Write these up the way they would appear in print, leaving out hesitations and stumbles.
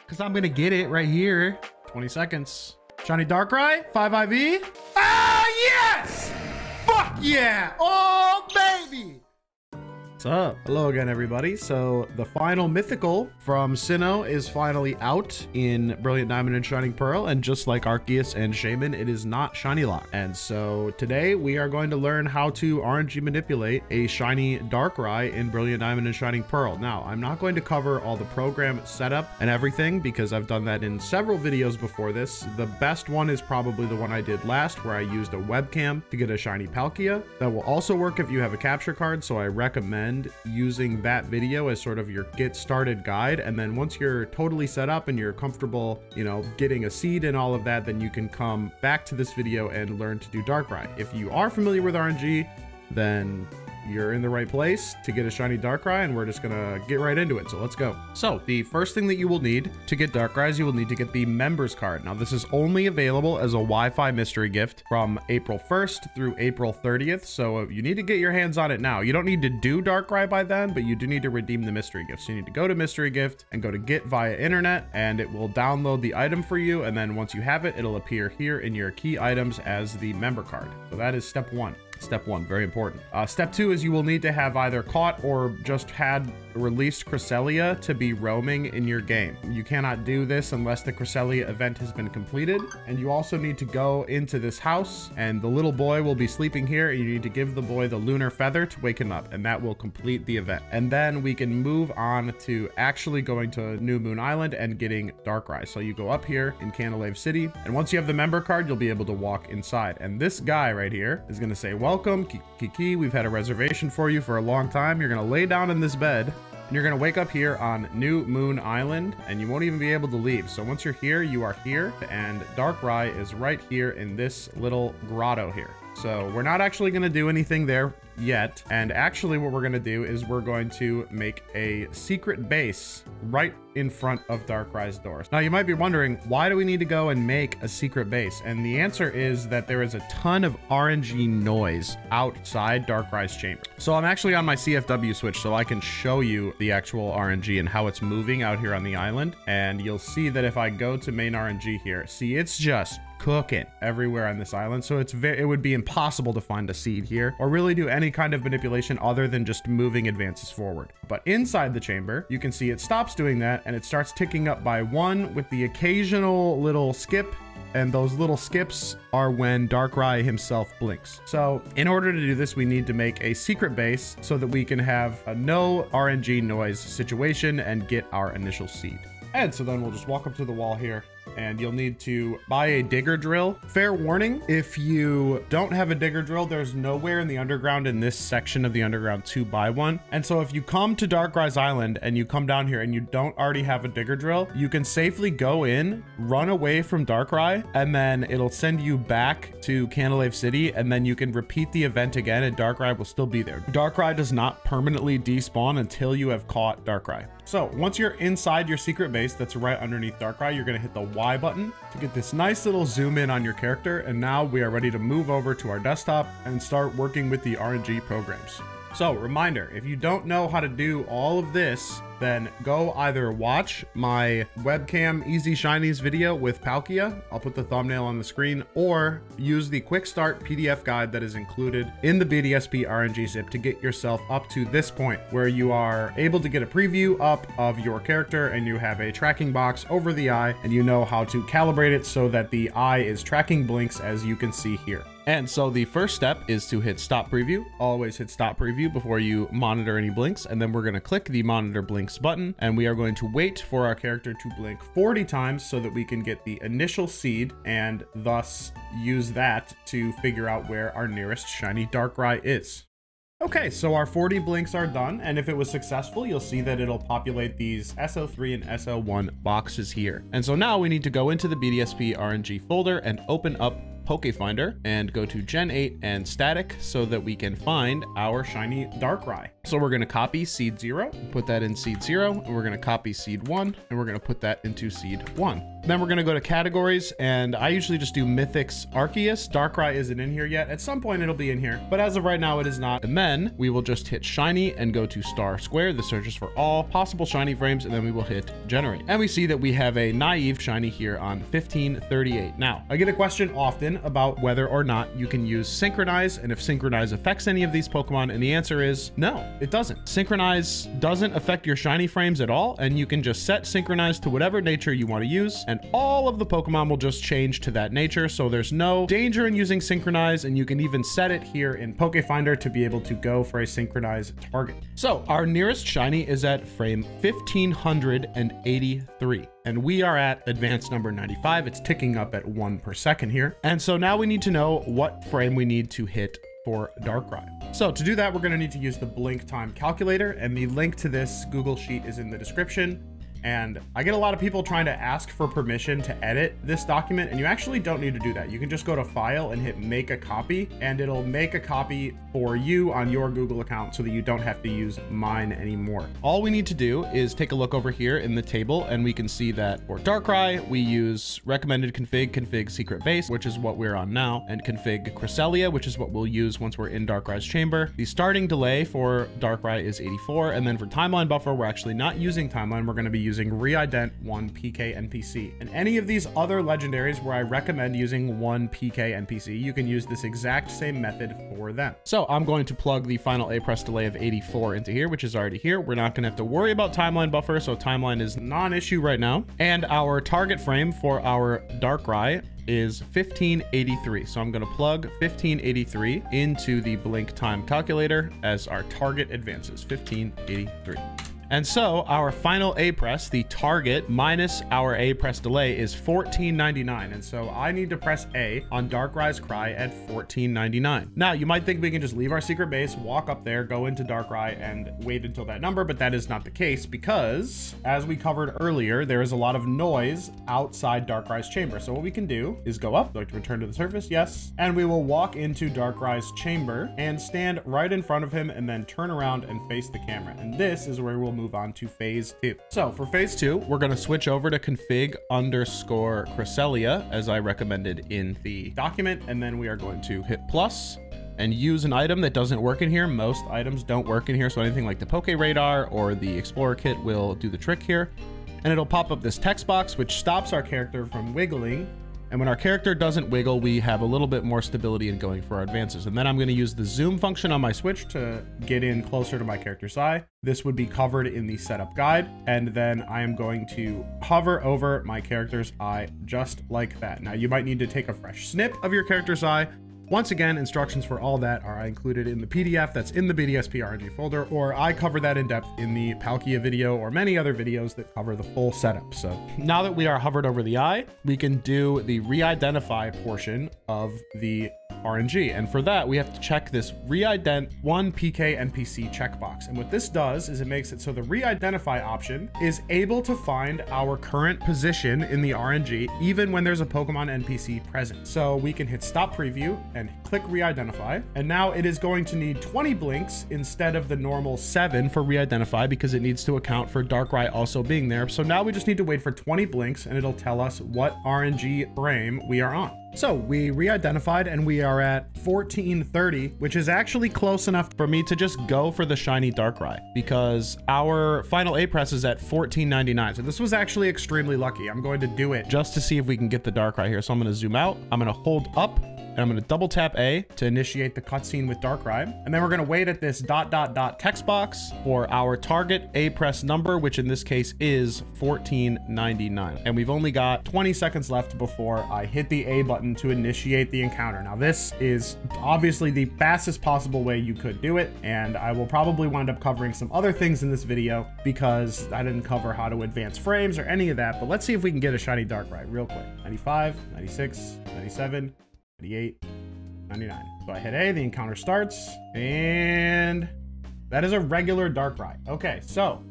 because I'm gonna get it right here. 20 seconds. Shiny Darkrai, 5 IV. Ah, yes! Fuck yeah! Oh, baby! What's up? Hello again, everybody. So the final mythical from Sinnoh is finally out in Brilliant Diamond and Shining Pearl, and just like Arceus and Shaman, it is not shiny lock. And so today we are going to learn how to RNG manipulate a shiny Darkrai in Brilliant Diamond and Shining Pearl. Now, I'm not going to cover all the program setup and everything because I've done that in several videos before this. The best one is probably the one I did last, where I used a webcam to get a shiny Palkia. That will also work if you have a capture card, so I recommend using that video as sort of your get started guide. And then once you're totally set up and you're comfortable, you know, getting a seed and all of that, then you can come back to this video and learn to do Darkrai. If you are familiar with RNG, then you're in the right place to get a shiny Darkrai, and we're just gonna get right into it. So let's go. So the first thing that you will need to get Darkrai is you will need to get the members card. Now this is only available as a Wi-Fi mystery gift from April 1st through April 30th. So you need to get your hands on it now. You don't need to do Darkrai by then, but you do need to redeem the mystery gift. So you need to go to mystery gift and go to get via internet, and it will download the item for you. And then once you have it, it'll appear here in your key items as the member card. So that is step one. Step one, very important. Step two is you will need to have either caught or just had released Cresselia to be roaming in your game. You cannot do this unless the Cresselia event has been completed. And you also need to go into this house, and the little boy will be sleeping here, and you need to give the boy the lunar feather to wake him up, and that will complete the event. And then we can move on to actually going to New Moon Island and getting Darkrai. So you go up here in Canalave City, and once you have the member card, you'll be able to walk inside. And this guy right here is going to say, welcome, Kiki. We've had a reservation for you for a long time. You're going to lay down in this bed, and you're going to wake up here on New Moon Island, and you won't even be able to leave. So once you're here, you are here, and Darkrai is right here in this little grotto here. So we're not actually going to do anything there yet. And actually what we're going to do is we're going to make a secret base right in front of Darkrai's doors. Now you might be wondering, why do we need to go and make a secret base? And the answer is that there is a ton of RNG noise outside Darkrai's chamber. So I'm actually on my CFW switch, so I can show you the actual RNG and how it's moving out here on the island. And you'll see that if I go to main RNG here, see, it's just cooking everywhere on this island. So it would be impossible to find a seed here or really do any kind of manipulation other than just moving advances forward. But inside the chamber, you can see it stops doing that, and it starts ticking up by one with the occasional little skip. And those little skips are when Darkrai himself blinks. So in order to do this, we need to make a secret base so that we can have a no RNG noise situation and get our initial seed. And so then we'll just walk up to the wall here, and you'll need to buy a digger drill. Fair warning, if you don't have a digger drill, there's nowhere in the underground in this section of the underground to buy one. And so if you come to Darkrai's Island and you come down here and you don't already have a digger drill, you can safely go in, run away from Darkrai, and then it'll send you back to Canalave City, and then you can repeat the event again and Darkrai will still be there. Darkrai does not permanently despawn until you have caught Darkrai. So once you're inside your secret base that's right underneath Darkrai, you're going to hit the Y button to get this nice little zoom in on your character. And now we are ready to move over to our desktop and start working with the RNG programs. So reminder, if you don't know how to do all of this, then go either watch my webcam easy shinies video with Palkia, I'll put the thumbnail on the screen, or use the quick start PDF guide that is included in the BDSP RNG zip to get yourself up to this point where you are able to get a preview up of your character, and you have a tracking box over the eye, and you know how to calibrate it so that the eye is tracking blinks, as you can see here. And so the first step is to hit stop preview. Always hit stop preview before you monitor any blinks. And then we're going to click the monitor blinks button, and we are going to wait for our character to blink 40 times so that we can get the initial seed and thus use that to figure out where our nearest shiny Darkrai is. Okay, so our 40 blinks are done, and if it was successful, you'll see that it'll populate these SO3 and SO1 boxes here. And so now we need to go into the BDSP RNG folder and open up Pokefinder and go to Gen 8 and static so that we can find our shiny Darkrai. So we're going to copy seed 0, put that in seed 0, and we're going to copy seed 1, and we're going to put that into seed 1. Then we're going to go to categories, and I usually just do Mythics Arceus. Darkrai isn't in here yet. At some point it'll be in here, but as of right now it is not. And then we will just hit shiny and go to star square. This searches for all possible shiny frames, and then we will hit generate. And we see that we have a naive shiny here on 1538. Now, I get a question often about whether or not you can use synchronize and if synchronize affects any of these Pokemon, and the answer is no, it doesn't. Synchronize doesn't affect your shiny frames at all, and you can just set synchronize to whatever nature you want to use, and all of the Pokemon will just change to that nature. So there's no danger in using synchronize, and you can even set it here in Pokefinder to be able to go for a synchronize target. So our nearest shiny is at frame 1583, and we are at advanced number 95. It's ticking up at 1 per second here. And so now we need to know what frame we need to hit for Darkrai. So to do that, we're going to need to use the blink time calculator, and the link to this Google Sheet is in the description. And I get a lot of people trying to ask for permission to edit this document, and you actually don't need to do that. You can just go to file and hit make a copy, and it'll make a copy for you on your Google account so that you don't have to use mine anymore. All we need to do is take a look over here in the table, and we can see that for Darkrai, we use recommended config secret base, which is what we're on now, and config Cresselia, which is what we'll use once we're in Darkrai's chamber. The starting delay for Darkrai is 84, and then for timeline buffer, we're actually not using timeline. We're going to be using reident 1 PK NPC. And any of these other legendaries where I recommend using 1 PK NPC, you can use this exact same method for them. So I'm going to plug the final A press delay of 84 into here, which is already here. We're not going to have to worry about timeline buffer, so timeline is non-issue right now. And our target frame for our Darkrai is 1583. So I'm going to plug 1583 into the blink time calculator as our target advances, 1583. And so our final A press, the target minus our A press delay, is 1499. And so I need to press A on Darkrai's Cry at 1499. Now you might think we can just leave our secret base, walk up there, go into Darkrai and wait until that number, but that is not the case because as we covered earlier, there is a lot of noise outside Darkrai's chamber. So what we can do is go up, like to return to the surface, yes. And we will walk into Darkrai's chamber and stand right in front of him and then turn around and face the camera. And this is where we'll move on to phase 2. So for phase 2, we're going to switch over to config underscore Cresselia as I recommended in the document. And then we are going to hit plus and use an item that doesn't work in here. Most items don't work in here. So anything like the Poke Radar or the Explorer Kit will do the trick here. And it'll pop up this text box, which stops our character from wiggling. And when our character doesn't wiggle, we have a little bit more stability in going for our advances. And then I'm going to use the zoom function on my Switch to get in closer to my character's eye. This would be covered in the setup guide. And then I am going to hover over my character's eye just like that. Now you might need to take a fresh snip of your character's eye. Once again, instructions for all that are included in the PDF that's in the BDSP RNG folder, or I cover that in depth in the Palkia video or many other videos that cover the full setup. So now that we are hovered over the eye, we can do the re-identify portion of the RNG. And for that, we have to check this re-ident 1 PK NPC checkbox. And what this does is it makes it so the re-identify option is able to find our current position in the RNG, even when there's a Pokemon NPC present. So we can hit stop preview and click re-identify. And now it is going to need 20 blinks instead of the normal 7 for re-identify because it needs to account for Darkrai also being there. So now we just need to wait for 20 blinks and it'll tell us what RNG frame we are on. So we re-identified and we are at 1430, which is actually close enough for me to just go for the shiny Darkrai because our final A press is at 1499. So this was actually extremely lucky. I'm going to do it just to see if we can get the Darkrai here. So I'm going to zoom out. I'm going to hold up and I'm going to double tap A to initiate the cutscene with Darkrai. And then we're going to wait at this ... text box for our target A press number, which in this case is 1499. And we've only got 20 seconds left before I hit the A button to initiate the encounter. Now this is obviously the fastest possible way you could do it. And I will probably wind up covering some other things in this video because I didn't cover how to advance frames or any of that. But let's see if we can get a shiny Darkrai real quick. 95, 96, 97, 98, 99. So I hit A, the encounter starts, and that is a regular Darkrai. Okay, so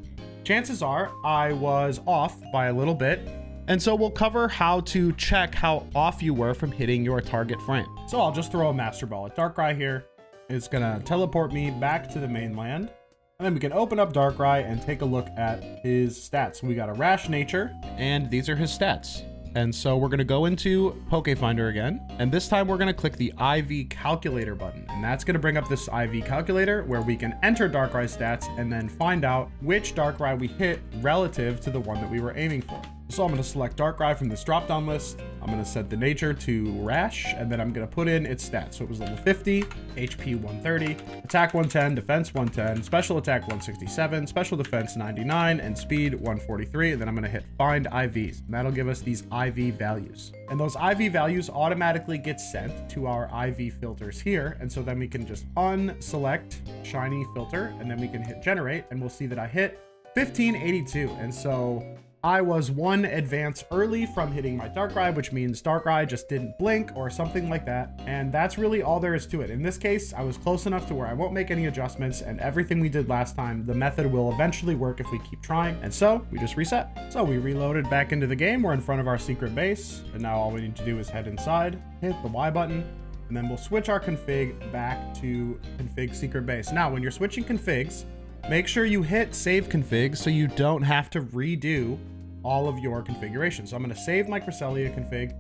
chances are I was off by a little bit, And so we'll cover how to check how off you were from hitting your target frame. So I'll just throw a Master Ball at Darkrai here. It's gonna teleport me back to the mainland. And then we can open up Darkrai and take a look at his stats. We got a Rash Nature, and these are his stats. And so we're gonna go into Pokefinder again. And this time we're gonna click the IV calculator button. And that's gonna bring up this IV calculator where we can enter Darkrai's stats and then find out which Darkrai we hit relative to the one that we were aiming for. So I'm gonna select Darkrai from this drop-down list. I'm gonna set the nature to Rash, and then I'm gonna put in its stats. So it was level 50, HP 130, attack 110, defense 110, special attack 167, special defense 99, and speed 143. And then I'm gonna hit find IVs, and that'll give us these IV values. And those IV values automatically get sent to our IV filters here. And so then we can just unselect shiny filter, and then we can hit generate, and we'll see that I hit 1582. And so I was one advance early from hitting my Darkrai, which means Darkrai just didn't blink or something like that. And that's really all there is to it. In this case, I was close enough to where I won't make any adjustments, and everything we did last time, the method will eventually work if we keep trying. And so we just reset. So we reloaded back into the game. We're in front of our secret base. And now all we need to do is head inside, hit the Y button, and then we'll switch our config back to config secret base. Now, when you're switching configs, make sure you hit save config so you don't have to redo all of your configuration. So I'm going to save my Cresselia config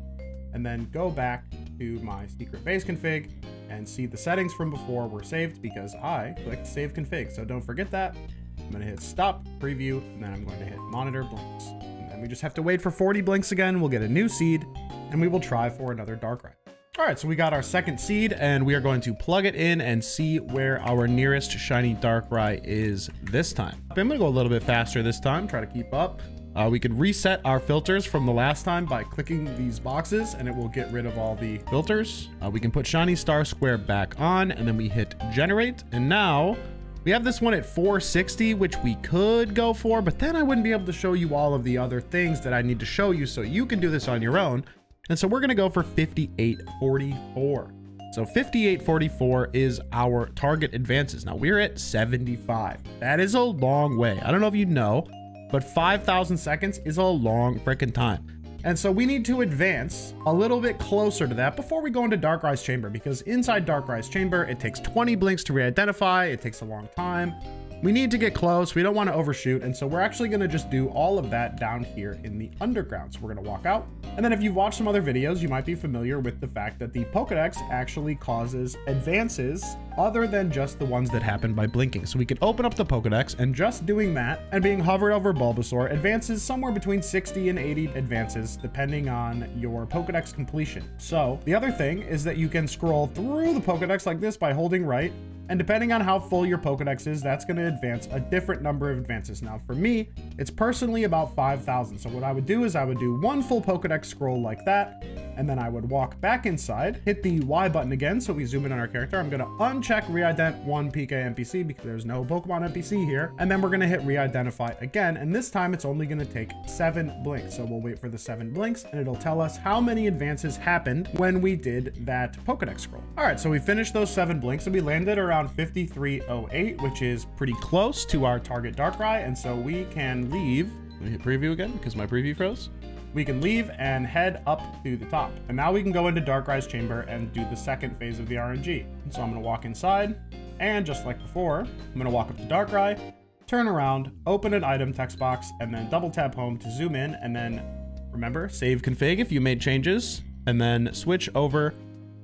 and then go back to my secret base config and see the settings from before were saved because I clicked save config. So don't forget that. I'm going to hit stop preview, and then I'm going to hit monitor blinks. And then we just have to wait for 40 blinks again. We'll get a new seed and we will try for another Darkrai. All right, so we got our second seed and we are going to plug it in and see where our nearest shiny Darkrai is this time. I'm gonna go a little bit faster this time, try to keep up. We can reset our filters from the last time by clicking these boxes and it will get rid of all the filters. We can put shiny star square back on and then we hit generate. And now we have this one at 460, which we could go for, but then I wouldn't be able to show you all of the other things that I need to show you so you can do this on your own. And so we're going to go for 5844. So 5844 is our target advances. Now we're at 75. That is a long way. I don't know if you know, but 5,000 seconds is a long freaking time. And so we need to advance a little bit closer to that before we go into Darkrai's chamber, because inside Darkrai's chamber, it takes 20 blinks to re-identify. It takes a long time. We need to get close. We don't want to overshoot. And so we're actually going to just do all of that down here in the underground. So we're going to walk out. And then if you've watched some other videos, you might be familiar with the fact that the Pokedex actually causes advances other than just the ones that happen by blinking. So we could open up the Pokedex and just doing that and being hovered over Bulbasaur advances somewhere between 60 and 80 advances, depending on your Pokedex completion. So the other thing is that you can scroll through the Pokedex like this by holding right. And depending on how full your Pokedex is, that's going to advance a different number of advances. Now, for me, it's personally about 5,000. So what I would do is I would do one full Pokedex scroll like that, and then I would walk back inside, hit the Y button again, so we zoom in on our character. I'm going to uncheck re-ident 1 PK NPC because there's no Pokemon NPC here. And then we're going to hit re-identify again, and this time it's only going to take 7 blinks. So we'll wait for the 7 blinks, and it'll tell us how many advances happened when we did that Pokedex scroll. All right, so we finished those 7 blinks, and we landed around 5308, which is pretty close to our target Darkrai, and so we can leave. Let me hit preview again because my preview froze. We can leave and head up to the top, and now we can go into Darkrai's chamber and do the second phase of the RNG. And so I'm going to walk inside, and just like before, I'm going to walk up to Darkrai, turn around, open an item text box, and then double tap home to zoom in, and then remember, save config if you made changes, and then switch over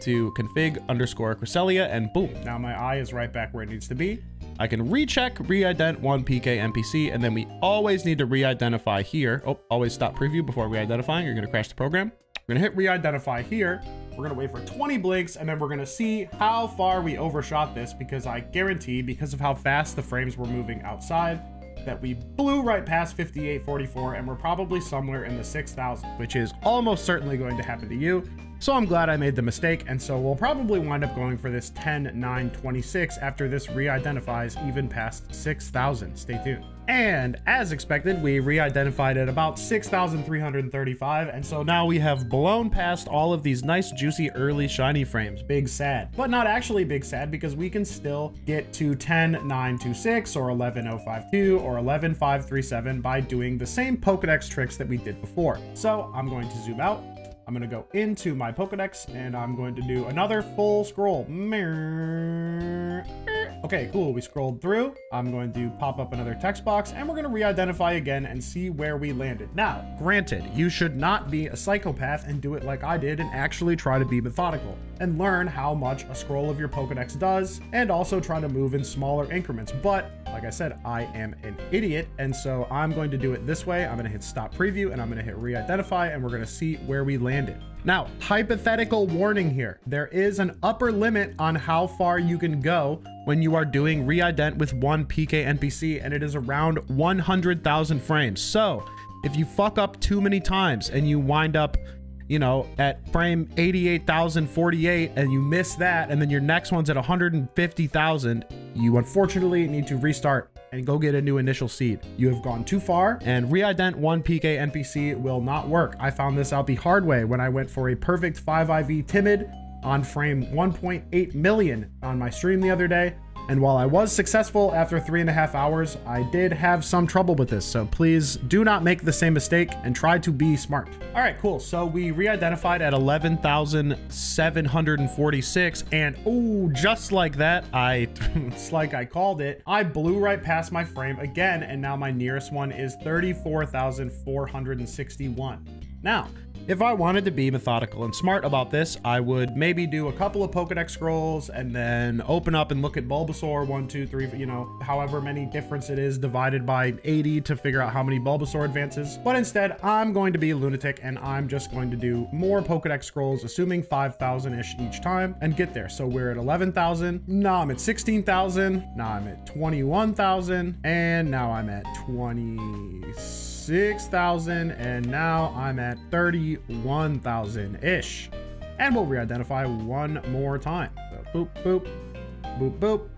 to config _ Cresselia, and boom, now my eye is right back where it needs to be. I can recheck re-ident 1 PK NPC, and then we always need to re-identify here. Oh, always stop preview before re-identifying. You're going to crash the program. We're going to hit re-identify here. We're going to wait for 20 blinks, and then we're going to see how far we overshot this, because I guarantee, because of how fast the frames were moving outside, that we blew right past 5844, and we're probably somewhere in the 6,000, which is almost certainly going to happen to you. So I'm glad I made the mistake, and so we'll probably wind up going for this 10,926 after this re-identifies even past 6,000. Stay tuned. And as expected, we re-identified at about 6,335. And so now we have blown past all of these nice, juicy, early shiny frames. Big sad, but not actually big sad, because we can still get to 10,926 or 11,052 or 11,537 by doing the same Pokedex tricks that we did before. So I'm going to zoom out. I'm going to go into my Pokedex and I'm going to do another full scroll. Okay, cool. We scrolled through. I'm going to pop up another text box and we're going to re-identify again and see where we landed. Now, granted, you should not be a psychopath and do it like I did and actually try to be methodical and learn how much a scroll of your Pokedex does, and also try to move in smaller increments. But like I said, I am an idiot, and so I'm going to do it this way. I'm going to hit stop preview and I'm going to hit re-identify and we're going to see where we landed. Now, hypothetical warning here. There is an upper limit on how far you can go when you are doing re-ident with one PK NPC, and it is around 100,000 frames. So if you fuck up too many times and you wind up, you know, at frame 88,048 and you miss that, and then your next one's at 150,000, you unfortunately need to restart and go get a new initial seed. You have gone too far, and re-ident one PK NPC will not work. I found this out the hard way when I went for a perfect 5 IV timid on frame 1.8 million on my stream the other day. And while I was successful after 3.5 hours, I did have some trouble with this. So please do not make the same mistake and try to be smart. All right, cool. So we re-identified at 11,746, and oh, just like that, it's like I called it. I blew right past my frame again, and now my nearest one is 34,461. Now, if I wanted to be methodical and smart about this, I would maybe do a couple of Pokedex scrolls and then open up and look at Bulbasaur 1, 2, 3, you know, however many difference it is divided by 80 to figure out how many Bulbasaur advances. But instead, I'm going to be a lunatic and I'm just going to do more Pokedex scrolls, assuming 5,000-ish each time, and get there. So we're at 11,000. Now I'm at 16,000. Now I'm at 21,000. And now I'm at 26,000, and now I'm at 31,000-ish. And we'll re-identify one more time. So boop, boop, boop, boop,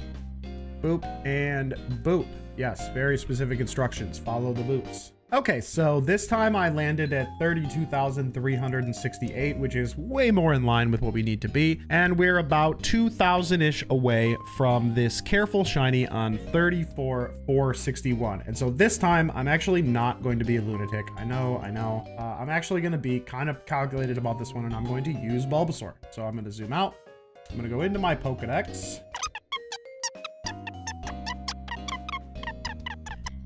boop, and boop. Yes, very specific instructions. Follow the boops. Okay, so this time I landed at 32,368, which is way more in line with what we need to be. And we're about 2,000-ish away from this careful shiny on 34,461. And so this time I'm actually not going to be a lunatic. I know. I'm actually going to be kind of calculated about this one, and I'm going to use Bulbasaur. So I'm going to zoom out. I'm going to go into my Pokedex.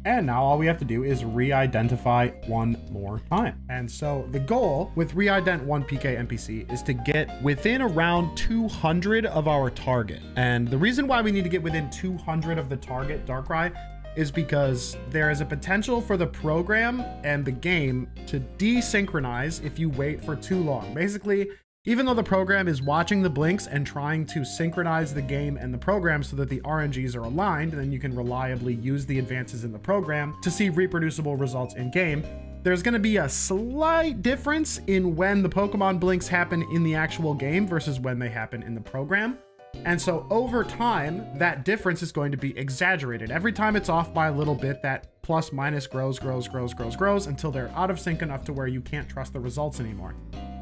And now all we have to do is re-identify one more time. And so the goal with re-ident one PK NPC is to get within around 200 of our target. And the reason why we need to get within 200 of the target, Darkrai, is because there is a potential for the program and the game to desynchronize if you wait for too long. Basically, even though the program is watching the blinks and trying to synchronize the game and the program so that the RNGs are aligned, then you can reliably use the advances in the program to see reproducible results in game. There's going to be a slight difference in when the Pokemon blinks happen in the actual game versus when they happen in the program. And so over time, that difference is going to be exaggerated. Every time it's off by a little bit, that plus minus grows until they're out of sync enough to where you can't trust the results anymore.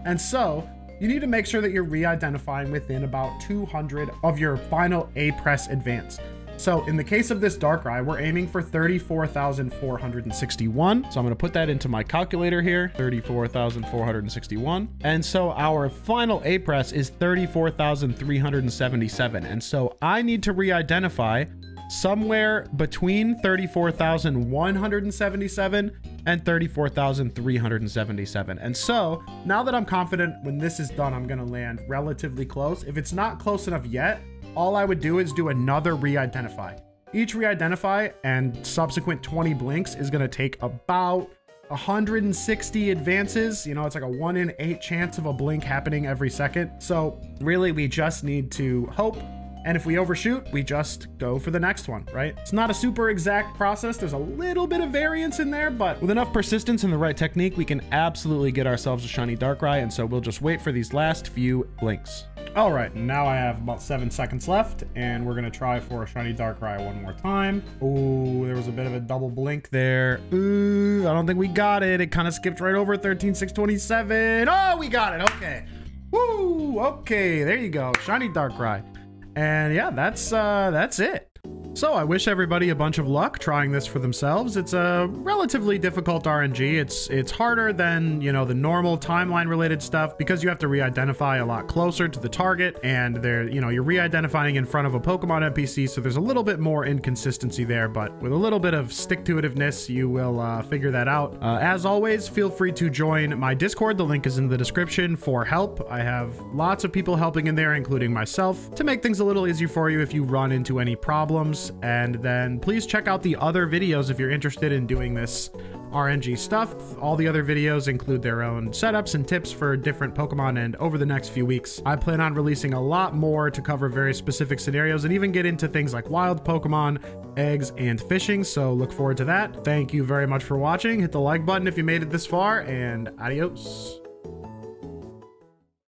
And so you need to make sure that you're re-identifying within about 200 of your final A-Press advance. So in the case of this Darkrai, we're aiming for 34,461. So I'm going to put that into my calculator here, 34,461. And so our final A-Press is 34,377. And so I need to re-identify somewhere between 34,177 and 34,377. And so now that I'm confident when this is done, I'm going to land relatively close. If it's not close enough yet, all I would do is do another re-identify. Each re-identify and subsequent 20 blinks is going to take about 160 advances. You know, it's like a 1 in 8 chance of a blink happening every second. So really, we just need to hope And if we overshoot, we just go for the next one, right? It's not a super exact process. There's a little bit of variance in there, but with enough persistence and the right technique, we can absolutely get ourselves a shiny Darkrai. And so we'll just wait for these last few blinks. All right, now I have about 7 seconds left, and we're gonna try for a shiny Darkrai one more time. Ooh, there was a bit of a double blink there. Ooh, I don't think we got it. It kind of skipped right over 13,627. Oh, we got it. Okay. Woo. Okay, there you go. Shiny Darkrai. And yeah, that's it. So I wish everybody a bunch of luck trying this for themselves. It's a relatively difficult RNG. It's harder than, you know, the normal timeline related stuff because you have to re-identify a lot closer to the target, and there, you know, you're re-identifying in front of a Pokemon NPC, so there's a little bit more inconsistency there, but with a little bit of stick-to-itiveness, you will figure that out. As always, feel free to join my Discord. The link is in the description for help. I have lots of people helping in there, including myself, to make things a little easier for you if you run into any problems. And then please check out the other videos if you're interested in doing this RNG stuff. All the other videos include their own setups and tips for different Pokemon, and over the next few weeks, I plan on releasing a lot more to cover very specific scenarios and even get into things like wild Pokemon, eggs, and fishing, so look forward to that. Thank you very much for watching. Hit the like button if you made it this far, and adios.